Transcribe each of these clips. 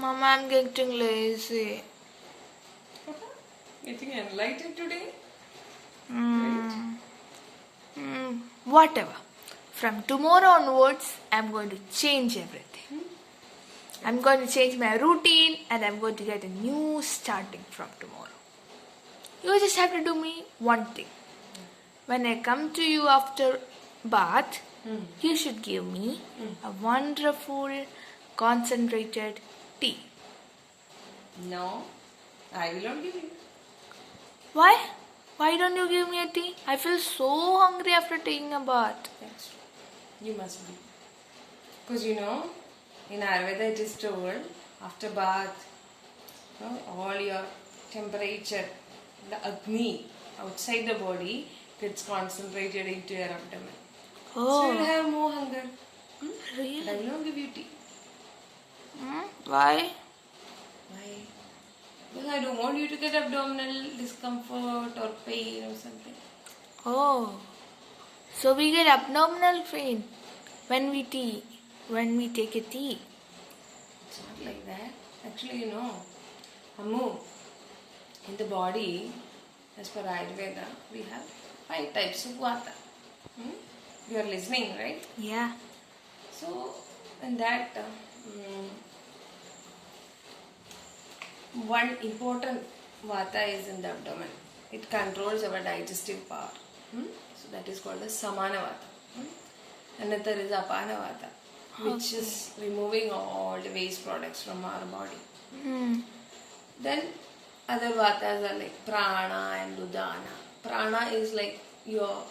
Mama, I'm getting lazy. Getting enlightened today? Whatever. From tomorrow onwards, I'm going to change everything. I'm going to change my routine and I'm going to get a new starting from tomorrow. You just have to do me one thing. When I come to you after bath, you should give me a wonderful, concentrated tea. No, I will not give you. Why? Why don't you give me a tea? I feel so hungry after taking a bath. That's true. You must be. Because in Ayurveda it is told after bath, all your temperature, the Agni outside the body gets concentrated into your abdomen. So you'll have more hunger. Really? But I will not give you tea. Why? Why? Because I don't want you to get abdominal discomfort or pain or something. Oh, so we get abdominal pain when we take a tea. It's not like that. Actually, Ammu, in the body, as per Ayurveda, we have 5 types of vata. You are listening, right? Yeah. So, in that, one important vata is in the abdomen. It controls our digestive power. So that is called as samana vata. Another is apana vata, which is removing all the waste products from our body. Then other vatas are like prana and udana. Prana is like your,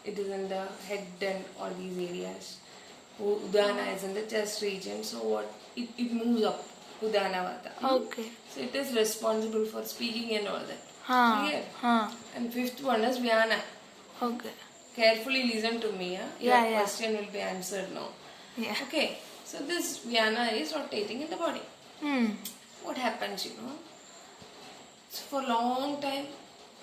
it is in the head and all these areas. Udana is in the chest region. So what it moves up. Udana vata. Okay. So it is responsible for speaking and all that. Clear? And fifth one is Vyana. Okay. Carefully listen to me. Your question will be answered now. Yeah. Okay. So this Vyana is rotating in the body. What happens, So for a long time,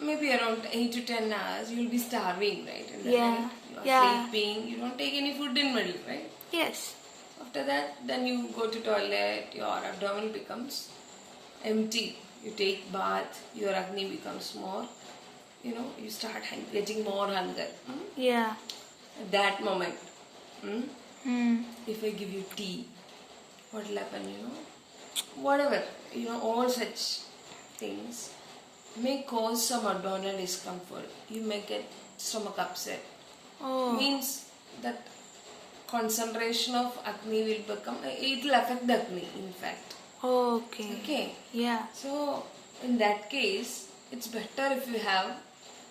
maybe around 8 to 10 hours, you will be starving, right? In the night. You are sleeping. You don't take any food in middle, right? Yes. After that, then you go to toilet, your abdomen becomes empty. You take bath, your Agni becomes more, you start getting more hunger. Yeah. At that moment, if I give you tea, what will happen, Whatever, all such things may cause some abdominal discomfort. You may get stomach upset. Means that concentration of Agni will become, it will affect the Agni in fact. Okay. Yeah. So in that case, it's better if you have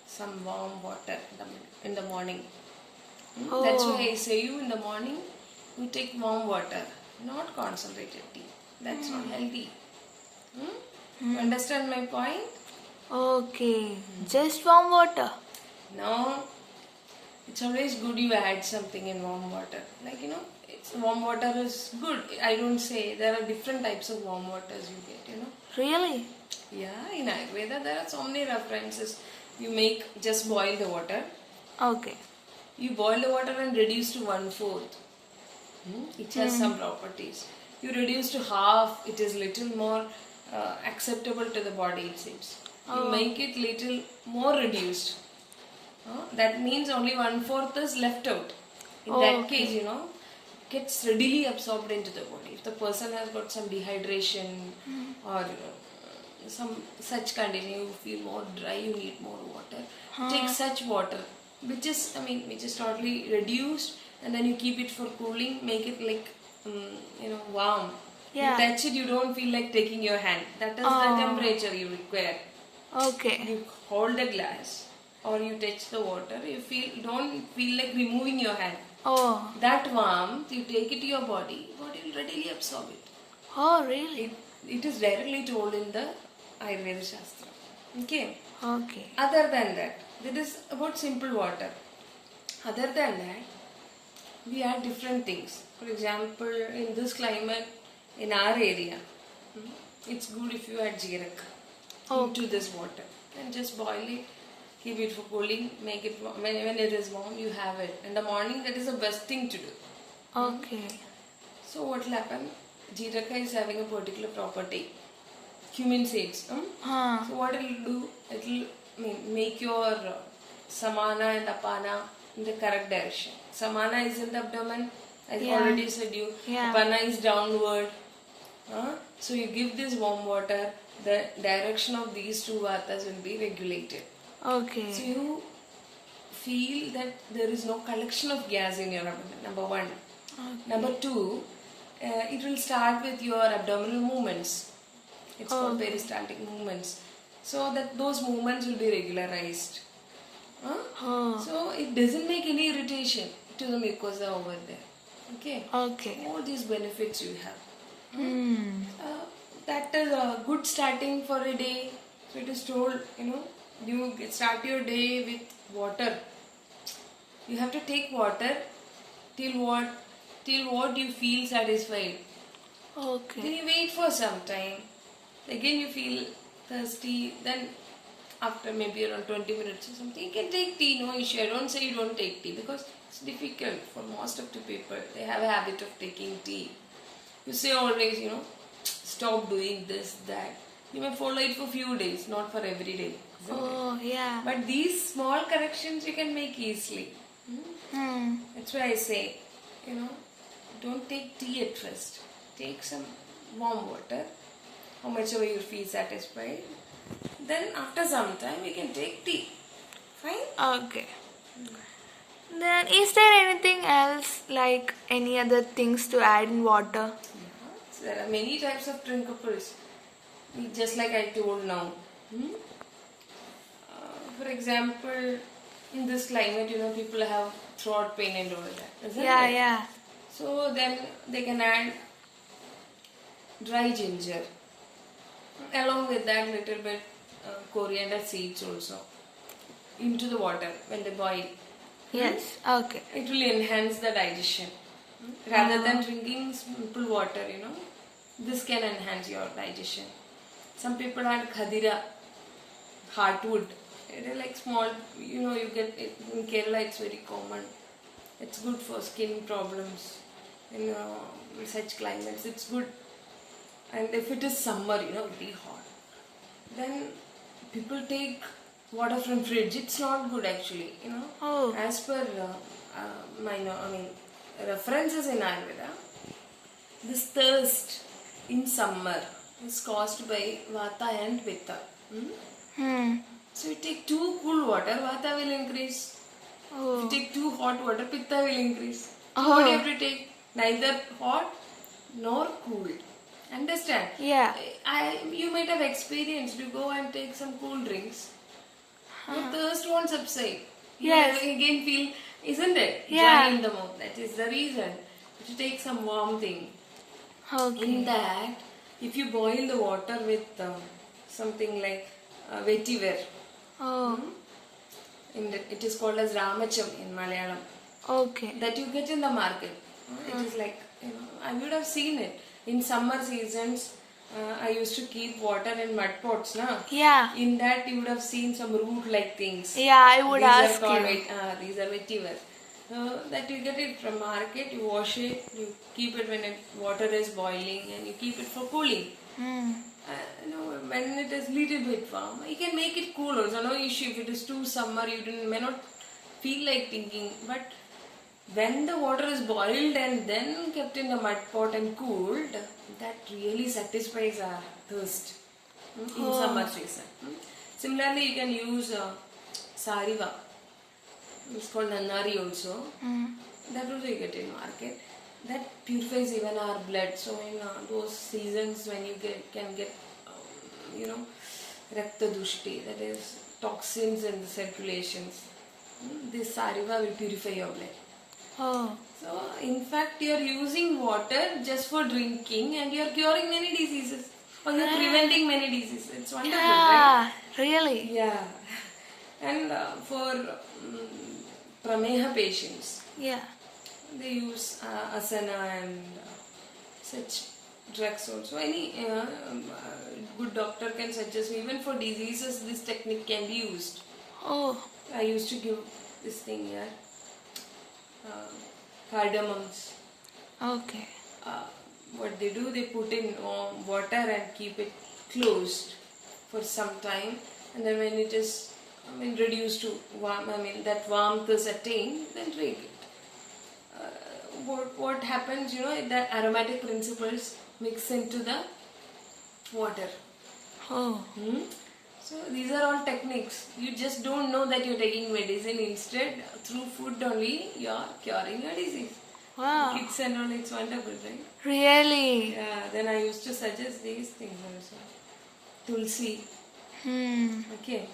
some warm water in the morning. That's why I say you in the morning, you take warm water, not concentrated tea. That's not healthy. You understand my point? Okay. Just warm water. No. It's always good you add something in warm water. Like, warm water is good. I don't say there are different types of warm waters you get, Really? Yeah, in Ayurveda there are so many references. You just boil the water. Okay. You boil the water and reduce to 1/4. It has some properties. You reduce to half, it is little more acceptable to the body, it seems. You make it little more reduced. That means only 1/4 is left out. In that case, gets readily absorbed into the body. If the person has got some dehydration or some such condition, you feel more dry, you need more water. Take such water, which is totally reduced, and then you keep it for cooling, make it like, warm. Yeah. You touch it, you don't feel like taking your hand. That is the temperature you require. Okay. You hold the glass or you touch the water, you don't feel like removing your hand. That warmth, you take it to your body will readily absorb it. Oh, really? It is directly told in the Ayurveda Shastra. Okay. Other than that is about simple water. Other than that, we add different things. For example, in this climate, in our area, it's good if you add jeerak into this water and just boil it. Keep it for cooling, make it when it is warm, you have it. In the morning, that is the best thing to do. Okay. So what will happen? jeeraka is having a particular property. Cumin seeds. Huh. So what it will do? It will make your samana and apana in the correct direction. Samana is in the abdomen. I Yeah. already said you. Yeah. Apana is downward. So you give this warm water. The direction of these two vatas will be regulated. Okay. So you feel that there is no collection of gas in your abdomen. Number one. Number two, it will start with your abdominal movements. It's called peristaltic movements. So that those movements will be regularized. Oh. So it doesn't make any irritation to the mucosa over there. Okay. Okay. All these benefits you have. Hmm. That is a good starting for a day. So it is told, you start your day with water. You have to take water till what you feel satisfied. Okay. Then you wait for some time. Again you feel thirsty. Then after maybe around 20 minutes or something, you can take tea. No issue. I don't say you don't take tea because it's difficult for most of the people. They have a habit of taking tea. You say always, stop doing this, that. You may follow it for few days, not for every day. Isn't it? Oh, yeah. But these small corrections you can make easily. Hmm. That's why I say, don't take tea at first. Take some warm water, how much ever you feel satisfied. Then after some time you can take tea. Fine? Okay. Then, is there anything else, like any other things to add in water? So there are many types of drinkables. Just like I told now. For example, in this climate, people have throat pain and all that. Isn't Yeah, it? yeah. So then they can add dry ginger. Along with that, little bit coriander seeds also into the water when they boil. Yes. Okay. It will enhance the digestion. Rather than drinking simple water, this can enhance your digestion. Some people add khadira, heartwood. It is like small, you get it in Kerala, it's very common. It's good for skin problems. In such climates, it's good. And if it is summer, very hot, then people take water from fridge. It's not good actually, Oh. As per references in Ayurveda, this thirst in summer is caused by vata and pitta. Hmm. So you take too cool water, vata will increase. If Oh. you take too hot water, pitta will increase. So Oh. what do you have to take? Neither hot nor cool. Understand? Yeah. You might have experienced. You go and take some cool drinks. Your thirst won't subside. Yes. You again feel, isn't it? Yeah. Dry in the mouth. That is the reason. To take some warm thing. Okay. In that, if you boil the water with something like vetiver, Oh. it is called as ramacham in Malayalam, Okay. that you get in the market. It is like, I would have seen it. In summer seasons, I used to keep water in mud pots. Yeah. In that, you would have seen some root-like things. Yeah, I would These ask are called you. these are vetiver. That you get it from market, you wash it, you keep it when water is boiling, and you keep it for cooling. Hmm. When it is little bit warm, you can make it cool also, no issue. If it is too summer, you may not feel like thinking. But when the water is boiled and then kept in the mud pot and cooled, that really satisfies our thirst in summer season. Similarly, you can use sariva. It's called nannari also. That also you get in market. That purifies even our blood. So in those seasons when you can get, rakta dushti, that is toxins in the circulations, this sariva will purify your blood. Oh. So in fact you are using water just for drinking and you are curing many diseases. Or you are preventing many diseases. It's wonderful, right? Yeah. Really. Yeah. And for prameha patients, Yeah. they use asana and such drugs also. Any good doctor can suggest me. Even for diseases, this technique can be used. Oh. I used to give this thing here, cardamoms, Okay. what they do, they put in water and keep it closed for some time, and then when it is, reduced to warm, that warmth is attained, then drink it. What happens, the aromatic principles mix into the water. Oh. So these are all techniques. You just don't know that you're taking medicine. Instead, through food only, you're curing your disease. Wow. Kids and all, it's wonderful, right? Really? Yeah, then I used to suggest these things also. Tulsi, okay.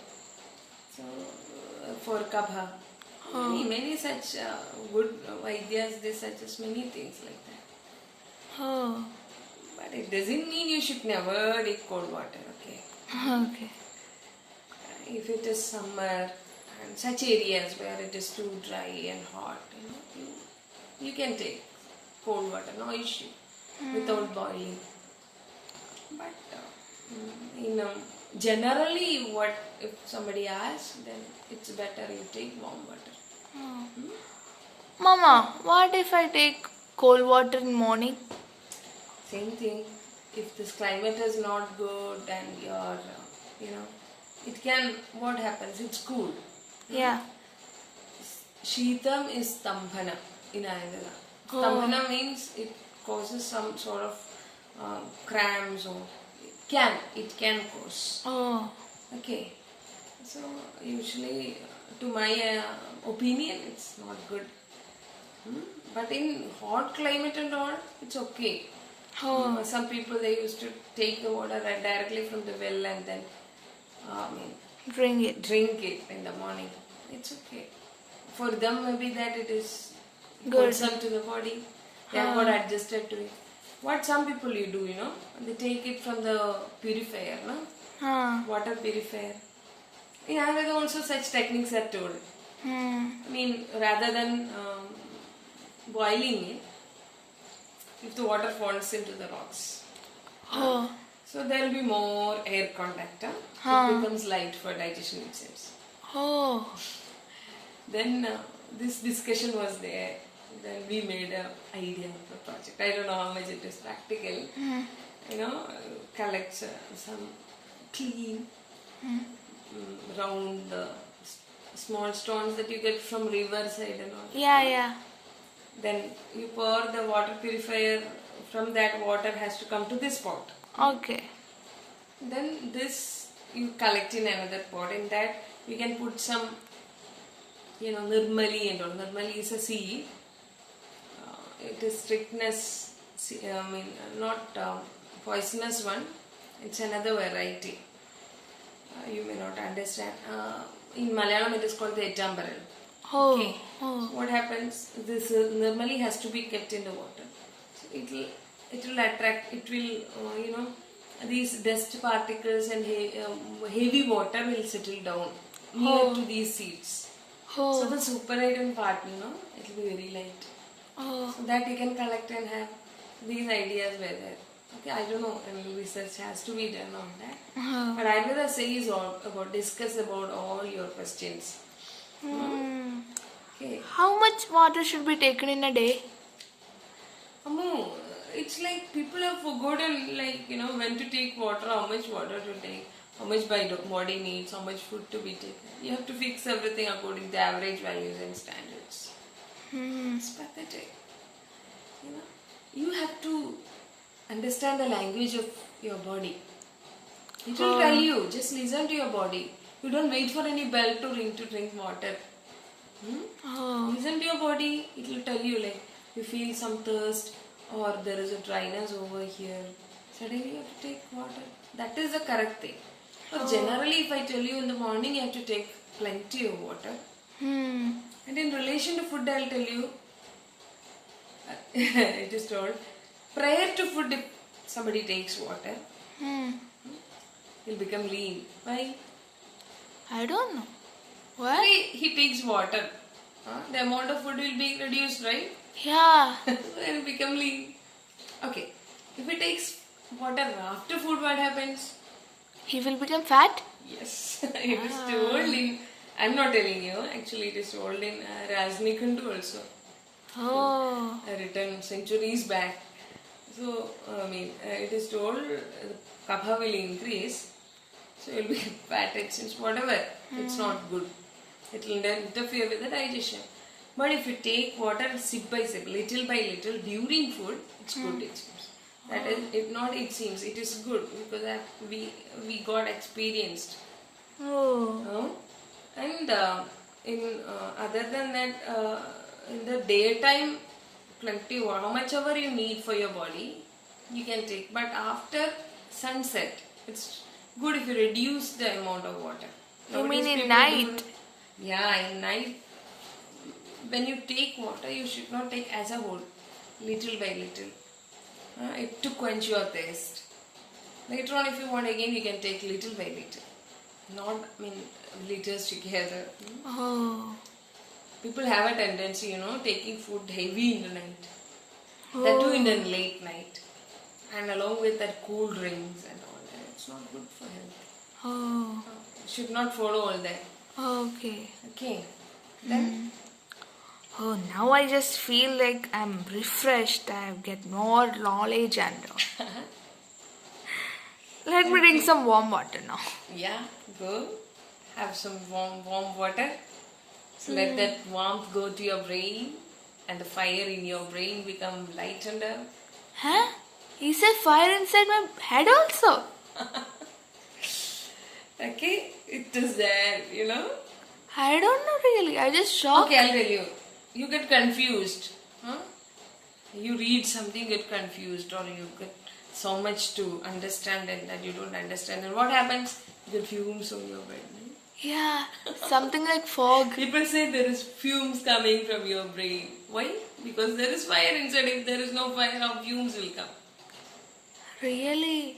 So, for kabha. Many such good Vaidyas, they suggest many things like that. Oh. But it doesn't mean you should never take cold water, okay? Okay. If it is summer and such areas where it is too dry and hot, you can take cold water, no issue, without boiling. But generally, what if somebody asks, then it's better you take warm water. Mama, what if I take cold water in morning? Same thing. If this climate is not good and you're, it can, what happens? It's cool. Yeah. Sheetam is stambhana in Ayurveda. Stambhana means it causes some sort of cramps or it can cause. Oh. Okay. So usually, to my opinion, it's not good. But in hot climate and all, it's okay. Oh. Some people, they used to take the water directly from the well and then Drink it. drink it in the morning. It's okay. For them, maybe that it is Good. wholesome to the body. They have got adjusted to it. What some people you do, they take it from the purifier, no? Water purifier. In Ayurveda also such techniques are told. Rather than boiling it, if the water falls into the rocks, so there will be more air contact. It becomes light for digestion, it seems. Oh. Then this discussion was there. Then we made an idea of the project. I don't know how much it is practical. Collect some clean, round, small stones that you get from riverside and all. Yeah. Then you pour the water purifier. From that, water has to come to this pot. Okay. Then this you collect in another pot. In that you can put some, nirmali and all. Nirmali is a seed. It is strictness, not poisonous one. It's another variety. You may not understand. In Malayalam, it is called the etambaral. Oh. Okay. So what happens? This normally has to be kept in the water. So it will attract. It will these dust particles and heavy water will settle down near to these seeds. So the supernatant part, it will be very light. So that you can collect and have these ideas were there. Okay, I don't know. Research has to be done on that. But Ayurveda says discuss about all your questions. Okay. How much water should be taken in a day? It's like people have forgotten, when to take water, how much water to take, how much body needs, how much food to be taken. You have to fix everything according to average values and standards. It's pathetic. You have to understand the language of your body. It will tell you, just listen to your body. You don't wait for any bell to ring to drink water. Listen to your body, it will tell you, you feel some thirst or there is a dryness over here. Suddenly you have to take water. That is the correct thing. But generally, if I tell you in the morning, you have to take plenty of water. And in relation to food, I'll tell you, it is told, prior to food, if somebody takes water, he'll become lean. Why? I don't know. What? He takes water. The amount of food will be reduced, right? Yeah. He'll become lean. Okay. If he takes water after food, what happens? He will become fat? Yes. It is told in, I'm not telling you, actually it is told in Rajnikanth also. Oh. Written centuries back. So, I mean, it is told kapha will increase, so you'll be fat, since whatever, it's not good. It will then interfere with the digestion. But if you take water sip by sip, little by little during food, it's good, it seems. That is, if not, it seems it is good because we got experienced. Oh. And other than that, in the daytime, plenty, how much ever you need for your body, you can take. But after sunset, it's good if you reduce the amount of water. You mean in people night? Yeah, in night. When you take water, you should not take as a whole, little by little. It to quench your thirst. Later on, if you want again, you can take little by little. Not, I mean, liters together. Oh. People have a tendency, taking food heavy in the night. That too in the late night. And along with that cool drinks and all that. It's not good for health. Oh. Should not follow all that. Okay. Okay. Then, Oh, now I just feel like I'm refreshed. I get more knowledge and all. Let me drink some warm water now. yeah, go. Have some warm water. So let that warmth go to your brain and the fire in your brain become lightened up. Huh? Is there fire inside my head also? Okay, it is there, I don't know really. I just shocked. Okay, I'll tell you. You get confused. Huh? You read something, get confused, or you get so much to understand and that you don't understand. And what happens? You get fumes on your brain. Yeah, something like fog. People say there is fumes coming from your brain. Why? Because there is fire inside. If there is no fire, how fumes will come? Really?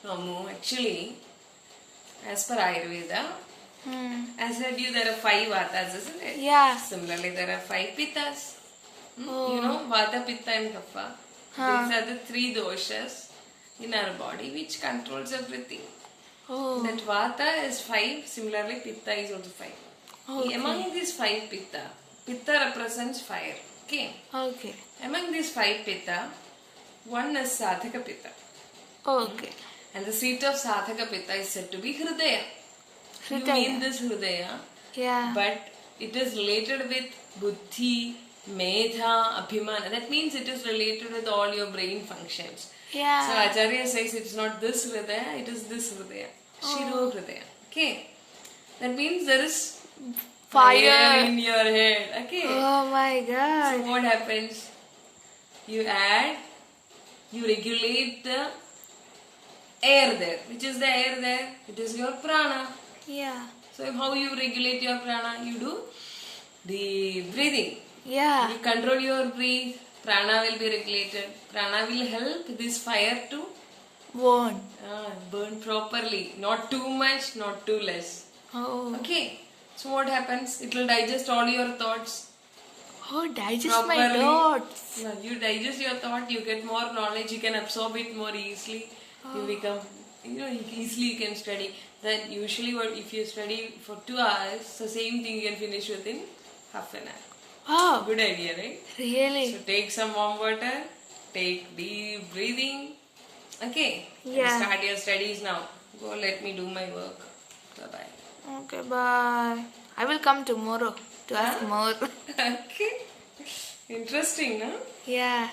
No, actually, as per Ayurveda, as I said you, there are 5 vatas, isn't it? Yeah. Similarly, there are 5 pittas. Oh. Vata, pitta and kapha. These are the 3 doshas in our body which controls everything. Oh. That vata is 5, similarly pitta is also 5. Okay. Among these 5 pitta represents fire. Okay. Okay. Among these 5 pitta, one is sadhaka pitta. Okay. And the seat of sadhaka pitta is said to be hridaya. You Hridaya. mean this hridaya, Yeah. but it is related with buddhi, medha, abhimana. That means it is related with all your brain functions. Yeah. So Acharya says it's not this hridaya, it is this hridaya. Shiro hridaya. Okay. That means there is Fire. in your head. Okay. Oh my So god. what happens? You regulate the air there. Which is the air there? It is your prana. Yeah. So how you regulate your prana? You do the breathing. Yeah. You control your breath. Prana will be regulated. Prana will help this fire to Burn. burn properly. Not too much, not too less. Oh. Okay. So what happens? It will digest all your thoughts. Oh, digest my Properly. thoughts. Yeah, you digest your thought, you get more knowledge, you can absorb it more easily. You become, easily you can study. Then usually if you study for 2 hours, the same thing you can finish within half an hour. Wow. Good idea, right? Really? So take some warm water, take deep breathing. Okay? Yeah. Start your studies now. Go, let me do my work. Bye-bye. Okay, bye. I will come tomorrow to ask more. Okay. Interesting, huh? Yeah.